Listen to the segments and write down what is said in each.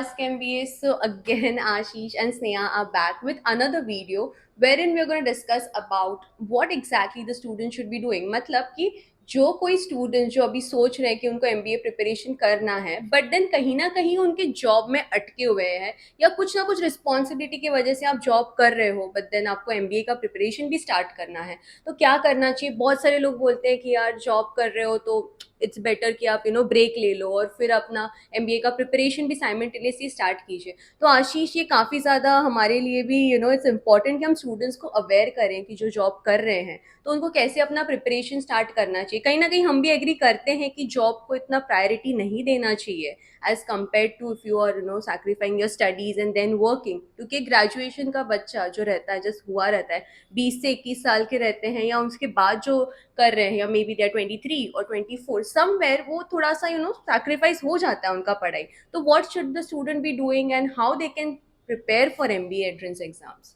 Ask MBA. So again, Ashish and Sneha are back with another video wherein we're going to discuss about what exactly the student should be doing. मतलब कि जो कोई student जो अभी सोच रहे हैं कि उनको एमबीए प्रिपरेशन करना है बट देन कहीं ना कहीं उनके जॉब में अटके हुए हैं या कुछ ना कुछ रिस्पॉन्सिबिलिटी की वजह से आप जॉब कर रहे हो बट देन आपको एमबीए का प्रिपरेशन भी स्टार्ट करना है, तो क्या करना चाहिए? बहुत सारे लोग बोलते हैं कि यार जॉब कर रहे हो तो इट्स बेटर कि आप ब्रेक ले लो और फिर अपना एमबीए का प्रिपरेशन भी साइमल्टेनियसली स्टार्ट कीजिए। तो आशीष, ये काफ़ी ज़्यादा हमारे लिए भी इट्स इम्पॉर्टेंट कि हम स्टूडेंट्स को अवेयर करें कि जो जॉब कर रहे हैं तो उनको कैसे अपना प्रिपरेशन स्टार्ट करना चाहिए। कहीं ना कहीं हम भी एग्री करते हैं कि जॉब को इतना प्रायोरिटी नहीं देना चाहिए as compare to if you are sacrificing your studies and then working, क्योंकि ग्रेजुएशन का बच्चा जो रहता है जस्ट हुआ रहता है 20 से 21 साल के रहते हैं या उसके बाद जो कर रहे हैं या मे बी दे आर 23 और 24 समवेयर, वो थोड़ा सा सैक्रिफाइस हो जाता है उनका पढ़ाई। तो what should the student be doing and how they can prepare for MBA entrance exams?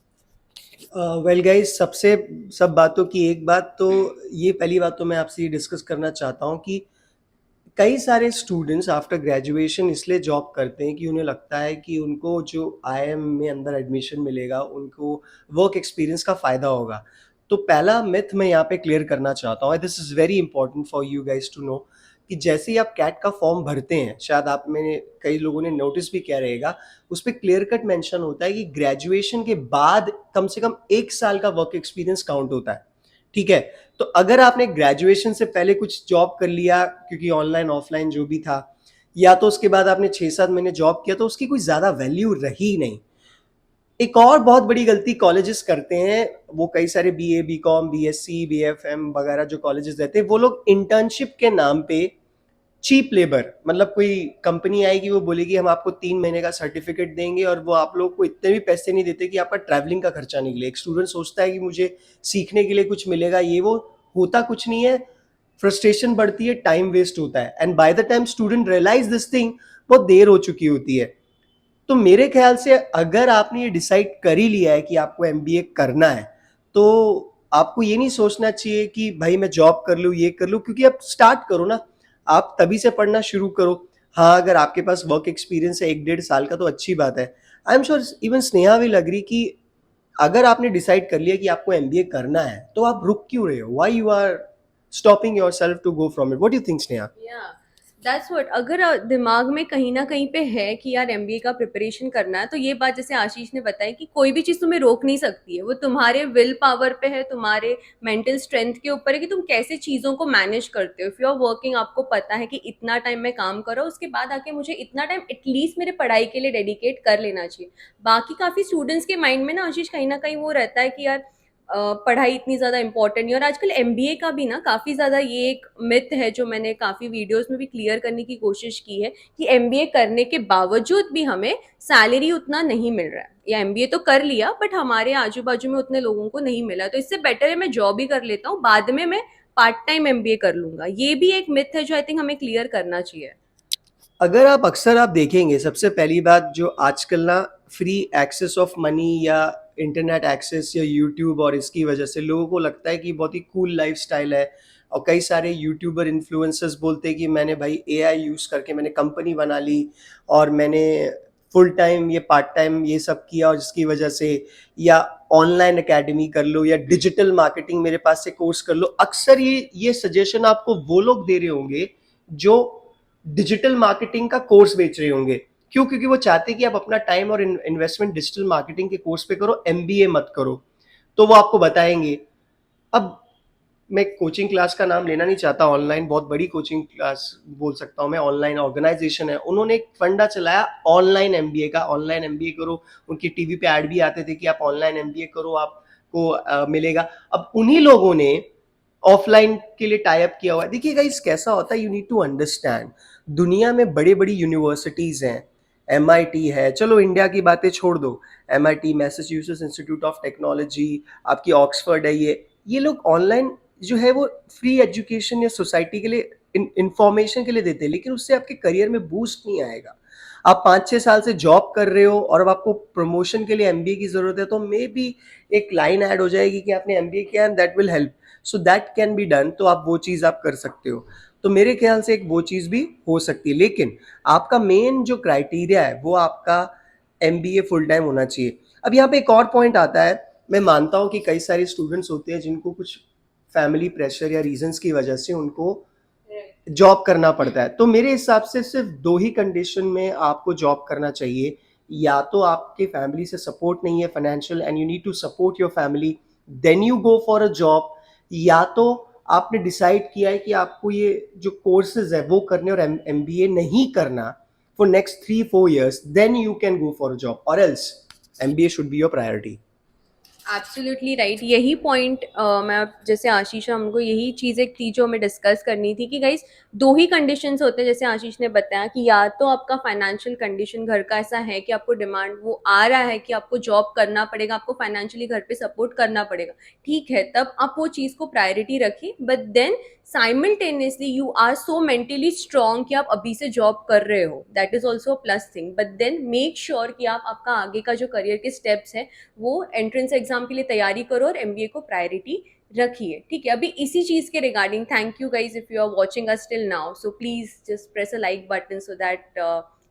Well guys, सबसे सब बातों की एक बात तो ये पहली बात तो मैं आपसे ये डिस्कस करना चाहता हूँ कि कई सारे स्टूडेंट्स आफ्टर ग्रेजुएशन इसलिए जॉब करते हैं कि उन्हें लगता है कि उनको जो आईआईएम में अंदर एडमिशन मिलेगा उनको वर्क एक्सपीरियंस का फ़ायदा होगा। तो पहला मिथ मैं यहाँ पे क्लियर करना चाहता हूँ, this is very important for you guys to know कि जैसे ही आप कैट का फॉर्म भरते हैं, शायद आप में कई लोगों ने नोटिस भी किया रहेगा, उस पर क्लियर कट मेंशन होता है कि ग्रेजुएशन के बाद कम से कम 1 साल का वर्क एक्सपीरियंस काउंट होता है। ठीक है, तो अगर आपने ग्रेजुएशन से पहले कुछ जॉब कर लिया, क्योंकि ऑनलाइन ऑफलाइन जो भी था, या तो उसके बाद आपने 6-7 महीने जॉब किया, तो उसकी कोई ज़्यादा वैल्यू रही नहीं। एक और बहुत बड़ी गलती कॉलेजेस करते हैं, वो कई सारे बीए, बीकॉम, बीएससी, बीएफएम वगैरह जो कॉलेजेस रहते हैं, वो लोग इंटर्नशिप के नाम पे चीप लेबर, मतलब कोई कंपनी आएगी वो बोलेगी हम आपको 3 महीने का सर्टिफिकेट देंगे और वो आप लोग को इतने भी पैसे नहीं देते कि आपका ट्रैवलिंग का खर्चा निकले। एक स्टूडेंट सोचता है कि मुझे सीखने के लिए कुछ मिलेगा, ये वो होता कुछ नहीं है। फ्रस्ट्रेशन बढ़ती है, टाइम वेस्ट होता है, and by the time student realise this thing बहुत देर हो चुकी होती है। तो मेरे ख्याल से अगर आपने ये डिसाइड कर ही लिया है कि आपको एमबीए करना है, तो आपको ये नहीं सोचना चाहिए कि भाई मैं जॉब कर लूँ, ये कर लूँ, क्योंकि आप स्टार्ट करो ना, आप तभी से पढ़ना शुरू करो। हाँ, अगर आपके पास वर्क एक्सपीरियंस है 1-1.5 साल का तो अच्छी बात है। I am sure even Sneha will agree कि अगर आपने डिसाइड कर लिया कि आपको एमबीए करना है, तो आप रुक क्यों रहे हो? Why you are stopping yourself to go from it? What do you think Sneha? या दैट्स व्हाट, अगर दिमाग में कहीं ना कहीं पे है कि यार एमबीए का प्रिपरेशन करना है, तो ये बात जैसे आशीष ने बताई कि कोई भी चीज़ तुम्हें रोक नहीं सकती है, वो तुम्हारे विल पावर पे है, तुम्हारे मेंटल स्ट्रेंथ के ऊपर है कि तुम कैसे चीज़ों को मैनेज करते हो। इफ यू आर वर्किंग, आपको पता है कि इतना टाइम मैं काम करो, उसके बाद आके मुझे इतना टाइम एटलीस्ट मेरे पढ़ाई के लिए डेडिकेट कर लेना चाहिए। बाकी काफ़ी स्टूडेंट्स के माइंड में ना आशीष कहीं ना कहीं वो रहता है कि यार पढ़ाई इतनी ज़्यादा इंपॉर्टेंट नहीं। और आजकल एमबीए का भी ना काफ़ी ज़्यादा ये एक मिथ है जो मैंने काफ़ी वीडियोस में भी क्लियर करने की कोशिश की है कि एमबीए करने के बावजूद भी हमें सैलरी उतना नहीं मिल रहा है, या एमबीए तो कर लिया बट हमारे आजू बाजू में उतने लोगों को नहीं मिला, तो इससे बेटर है मैं जॉब ही कर लेता हूँ, बाद में मैं पार्ट टाइम एमबीए कर लूंगा। ये भी एक मिथ है जो आई थिंक हमें क्लियर करना चाहिए। अगर आप अक्सर आप देखेंगे, सबसे पहली बात जो आजकल ना फ्री एक्सेस ऑफ मनी या इंटरनेट एक्सेस या यूट्यूब, और इसकी वजह से लोगों को लगता है कि बहुत ही कूल लाइफस्टाइल है। और कई सारे यूट्यूबर इन्फ्लुएंसर्स बोलते हैं कि मैंने भाई एआई यूज़ करके मैंने कंपनी बना ली और मैंने फुल टाइम ये पार्ट टाइम ये सब किया, और जिसकी वजह से, या ऑनलाइन एकेडमी कर लो या डिजिटल मार्केटिंग मेरे पास से कोर्स कर लो। अक्सर ये सजेशन आपको वो लोग दे रहे होंगे जो डिजिटल मार्केटिंग का कोर्स बेच रहे होंगे। क्यों? क्योंकि वो चाहते हैं कि आप अपना टाइम और इन्वेस्टमेंट डिजिटल मार्केटिंग के कोर्स पे करो, एमबीए मत करो। तो वो आपको बताएंगे। अब मैं कोचिंग क्लास का नाम लेना नहीं चाहता, ऑनलाइन बहुत बड़ी कोचिंग क्लास बोल सकता हूँ मैं, ऑनलाइन ऑर्गेनाइजेशन है, उन्होंने एक फंडा चलाया ऑनलाइन एमबीए का। ऑनलाइन एमबीए करो, उनकी टीवी पे ऐड भी आते थे कि आप ऑनलाइन एमबीए करो, आपको मिलेगा। अब उन्हीं लोगों ने ऑफलाइन के लिए टाई अप किया हुआ है। देखिए गाइस, कैसा होता है, यू नीड टू अंडरस्टैंड, दुनिया में बड़ी बड़ी यूनिवर्सिटीज़ हैं, एमआईटी है, चलो इंडिया की बातें छोड़ दो, MIT, Massachusetts institute of technology, आपकी ऑक्सफोर्ड है, ये लोग ऑनलाइन जो है वो फ्री एजुकेशन या सोसाइटी के लिए इंफॉर्मेशन के लिए देते हैं, लेकिन उससे आपके करियर में बूस्ट नहीं आएगा। आप 5-6 साल से जॉब कर रहे हो और अब आपको प्रमोशन के लिए एमबीए की जरूरत है, तो मे बी एक लाइन ऐड हो जाएगी कि आपने एमबीए किया and that will help, so that can be done, तो आप वो चीज़ आप कर सकते हो। तो मेरे ख्याल से एक वो चीज़ भी हो सकती है, लेकिन आपका मेन जो क्राइटेरिया है वो आपका एमबीए फुल टाइम होना चाहिए। अब यहाँ पे एक और पॉइंट आता है, मैं मानता हूँ कि कई सारे स्टूडेंट्स होते हैं जिनको कुछ फैमिली प्रेशर या रीजंस की वजह से उनको जॉब करना पड़ता है, तो मेरे हिसाब से सिर्फ दो ही कंडीशन में आपको जॉब करना चाहिए। या तो आपके फैमिली से सपोर्ट नहीं है financial and you need to support your family, then you go for a job. या तो आपने डिसाइड किया है कि आपको ये जो कोर्सेज है वो करने और एमबीए नहीं करना for next 3-4 years, then you can go for a job, और else MBA should be your priority. Absolutely right. यही पॉइंट मैं जैसे आशीष हमको यही चीज़ एक थी जो हमें डिस्कस करनी थी कि गाइस दो ही कंडीशंस होते हैं, जैसे आशीष ने बताया कि या तो आपका फाइनेंशियल कंडीशन घर का ऐसा है कि आपको डिमांड वो आ रहा है कि आपको जॉब करना पड़ेगा, आपको फाइनेंशियली घर पे सपोर्ट करना पड़ेगा, ठीक है, तब आप वो चीज़ को प्रायोरिटी रखिए। But then simultaneously you are so mentally strong कि आप अभी से जॉब कर रहे हो, that is also plus thing. But then make sure कि आप आपका आगे का जो करियर के स्टेप्स है वो एंट्रेंस एग्जाम के लिए तैयारी करो और एमबीए को प्रायोरिटी रखिए, ठीक है। अभी इसी चीज के regarding thank you guys if you are watching us till now, so please just press a like button so that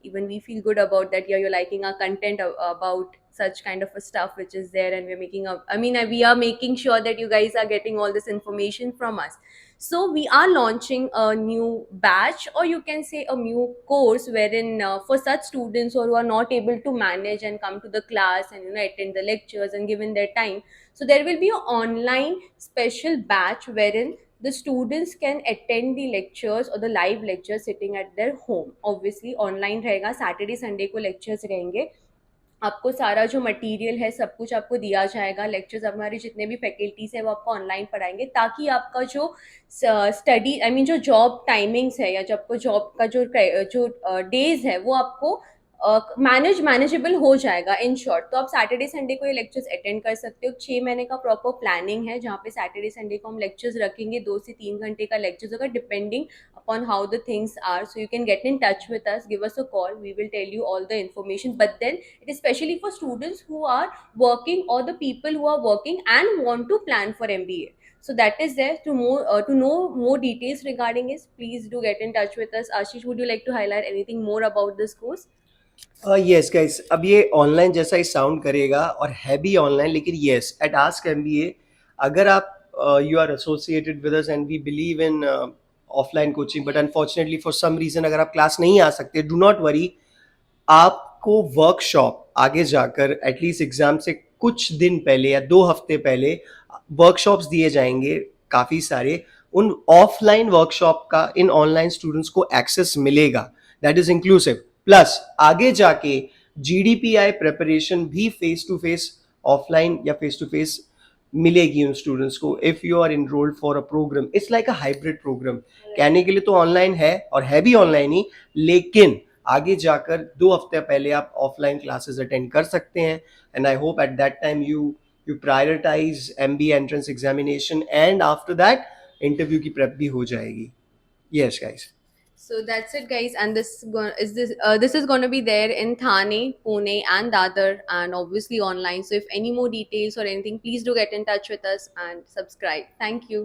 even we feel good about that, yeah, you're liking our content about such kind of a stuff which is there, and we're making a, I mean, we are making sure that you guys are getting all this information from us. So we are launching a new batch, or you can say a new course, wherein for such students who are not able to manage and come to the class and attend the lectures and given their time, so there will be an online special batch wherein the students can attend the lectures or the live lectures sitting at their home. Obviously online रहेगा, Saturday Sunday को lectures रहेंगे, आपको सारा जो material है सब कुछ आपको दिया जाएगा, लेक्चर्स हमारे जितने भी फैकल्टीज है वो आपको ऑनलाइन पढ़ाएंगे, ताकि आपका जो स्टडी आई मीन जो जॉब टाइमिंग्स है या जो आपको जॉब का जो डेज है वो आपको मैनेजेबल हो जाएगा इन शॉर्ट। तो आप सैटरडे संडे को ये लेक्चर्स अटेंड कर सकते हो। 6 महीने का प्रॉपर प्लानिंग है जहाँ पे सैटरडे संडे को हम लेक्चर्स रखेंगे, 2 से 3 घंटे का लेक्चर्स होगा depending upon how the things are. So you can get in touch with us, give us a call, we will tell you all the information. But then it is especially for students who are working or the people who are working and want to plan for MBA. So that is there. To know more details regarding this, please do get in touch with us. Ashish, would you like to highlight anything more about this course? Yes guys, अब ये online जैसा ही sound करेगा और है भी online, लेकिन yes eight ask MBA अगर आप you are associated with us and we believe in offline coaching, but unfortunately for some reason अगर आप क्लास नहीं आ सकते, डू नॉट वरी, आपको वर्कशॉप आगे जाकर एटलीस्ट एग्जाम से कुछ दिन पहले या 2 हफ्ते पहले वर्कशॉप्स दिए जाएंगे काफ़ी सारे, उन ऑफलाइन वर्कशॉप का इन ऑनलाइन स्टूडेंट्स को एक्सेस मिलेगा, दैट इज इंक्लूसिव। प्लस आगे जाके जीडीपीआई प्रिपरेशन भी फेस टू फेस ऑफलाइन या फेस टू फेस मिलेगी उन स्टूडेंट्स को, if you are enrolled for a programme. It's like a hybrid programme, कहने के लिए तो ऑनलाइन है और है भी ऑनलाइन ही, लेकिन आगे जाकर 2 हफ्ते पहले आप ऑफलाइन क्लासेस अटेंड कर सकते हैं। And I hope at that time you prioritise MBA entrance examination and after that interview की प्रेप भी हो जाएगी। Yes guys. So that's it, guys. And this is going to be there in Thane, Pune, and Dadar, and obviously online. So if any more details or anything, please do get in touch with us and subscribe. Thank you.